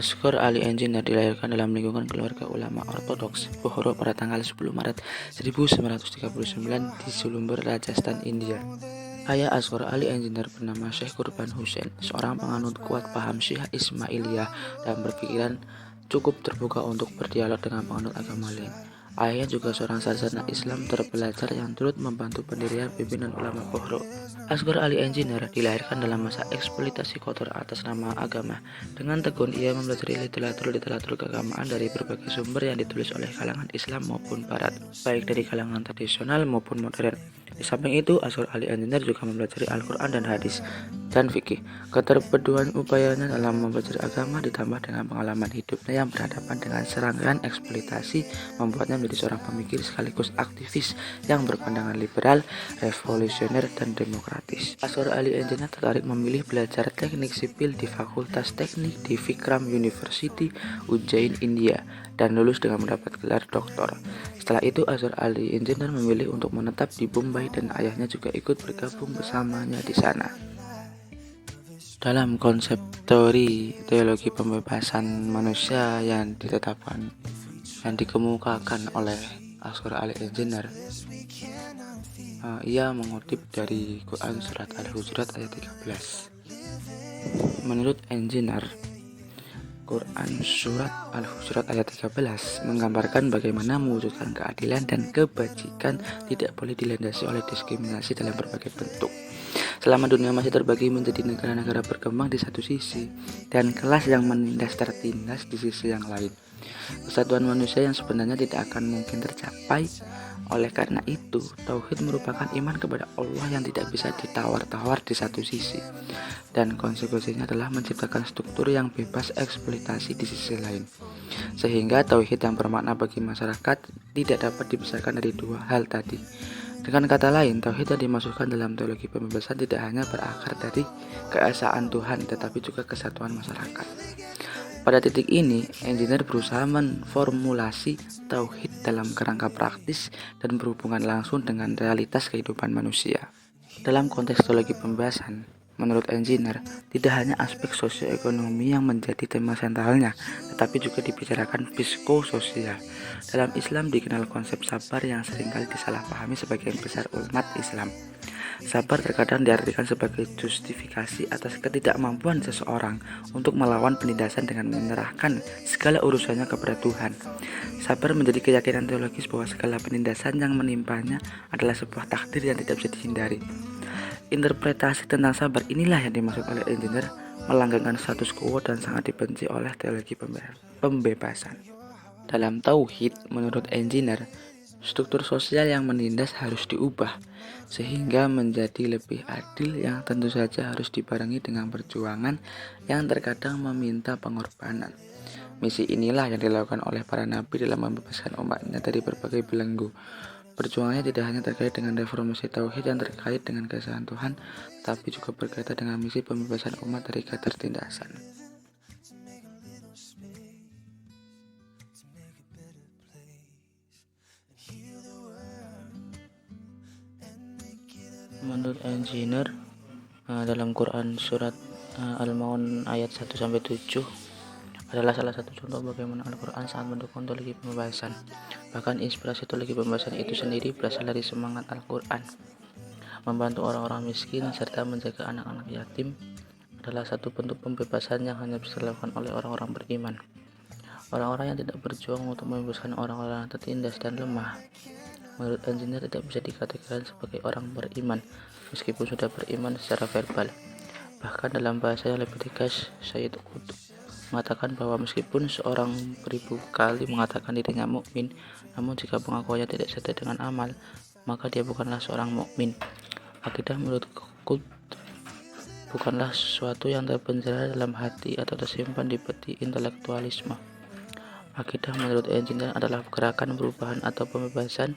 Asghar Ali Engineer dilahirkan dalam lingkungan keluarga ulama ortodoks Bukhara pada tanggal 10 Maret 1939 di Sulumber, Rajasthan, India. Ayah Asghar Ali Engineer bernama Syekh Qurban Hussein, seorang penganut kuat paham Syiah Ismailiyah dan berpikiran cukup terbuka untuk berdialog dengan penganut agama lain. Ayahnya juga seorang sarjana Islam terpelajar yang turut membantu pendirian pimpinan ulama Bukhara. Asghar Ali Engineer dilahirkan dalam masa eksploitasi kotor atas nama agama. Dengan tekun ia mempelajari literatur keagamaan dari berbagai sumber yang ditulis oleh kalangan Islam maupun Barat, baik dari kalangan tradisional maupun modern. Di samping itu, Asghar Ali Engineer juga mempelajari Al-Quran dan hadis dan fikih. Keterpaduan upayanya dalam mempelajari agama ditambah dengan pengalaman hidupnya yang berhadapan dengan serangkaian eksploitasi membuatnya menjadi seorang pemikir sekaligus aktivis yang berpandangan liberal, revolusioner, dan demokratis. Asghar Ali Engineer tertarik memilih belajar teknik sipil di Fakultas Teknik di Vikram University, Ujjain, India, dan lulus dengan mendapat gelar doktor. Setelah itu, Asghar Ali Engineer memilih untuk menetap di Bombay dan ayahnya juga ikut bergabung bersamanya di sana. Dalam konsep teologi pembebasan manusia yang dikemukakan oleh Asghar Ali Engineer, ia mengutip dari Quran Surat Al-Hujurat ayat 13. Menurut Engineer, Quran Surat Al-Hujurat ayat 13 menggambarkan bagaimana mewujudkan keadilan dan kebajikan tidak boleh dilandasi oleh diskriminasi dalam berbagai bentuk. Selama dunia masih terbagi menjadi negara-negara berkembang di satu sisi dan kelas yang menindas tertindas di sisi yang lain, kesatuan manusia yang sebenarnya tidak akan mungkin tercapai. Oleh karena itu, tauhid merupakan iman kepada Allah yang tidak bisa ditawar-tawar di satu sisi, dan konsekuensinya adalah menciptakan struktur yang bebas eksploitasi di sisi lain, sehingga tauhid yang bermakna bagi masyarakat tidak dapat dipisahkan dari dua hal tadi. Dengan kata lain, tauhid yang dimasukkan dalam teologi pembebasan tidak hanya berakar dari keesaan Tuhan, tetapi juga kesatuan masyarakat. Pada titik ini, Engineer berusaha menformulasi tauhid dalam kerangka praktis dan berhubungan langsung dengan realitas kehidupan manusia. Dalam konteks teologi pembebasan, menurut Engineer, tidak hanya aspek sosioekonomi yang menjadi tema sentralnya, tetapi juga dibicarakan psikososial. Dalam Islam dikenal konsep sabar yang seringkali disalahpahami sebagian besar umat Islam. Sabar terkadang diartikan sebagai justifikasi atas ketidakmampuan seseorang untuk melawan penindasan dengan menyerahkan segala urusannya kepada Tuhan. Sabar menjadi keyakinan teologis bahwa segala penindasan yang menimpanya adalah sebuah takdir yang tidak bisa dihindari. Interpretasi tentang sabar inilah yang dimaksud oleh Engineer melanggengkan status quo dan sangat dibenci oleh teologi pembebasan. Dalam tauhid, menurut Engineer, struktur sosial yang menindas harus diubah sehingga menjadi lebih adil, yang tentu saja harus dibarengi dengan perjuangan yang terkadang meminta pengorbanan. Misi inilah yang dilakukan oleh para nabi dalam membebaskan umatnya dari berbagai belenggu. Perjuangannya tidak hanya terkait dengan reformasi tauhid yang terkait dengan keesaan Tuhan, tapi juga berkaitan dengan misi pembebasan umat dari ketertindasan. Menurut Engineer, dalam Quran Surat Al-Maun ayat 1-7 adalah salah satu contoh bagaimana Al-Quran sangat mendukung teologi pembebasan. Bahkan inspirasi teologi pembebasan itu sendiri berasal dari semangat Al-Quran. Membantu orang-orang miskin serta menjaga anak-anak yatim adalah satu bentuk pembebasan yang hanya bisa dilakukan oleh orang-orang beriman. Orang-orang yang tidak berjuang untuk membebaskan orang-orang yang tertindas dan lemah, menurut Engineer, tidak bisa dikategorikan sebagai orang beriman meskipun sudah beriman secara verbal. Bahkan dalam bahasa yang lebih tegas, Sayyid Qutb mengatakan bahwa meskipun seorang beribu kali mengatakan dirinya mukmin, namun jika pengakuannya tidak sesuai dengan amal, maka dia bukanlah seorang mukmin. Akidah menurut Qutb bukanlah sesuatu yang terpenjara dalam hati atau tersimpan di peti intelektualisme. Akidah menurut Engineer adalah gerakan perubahan atau pembebasan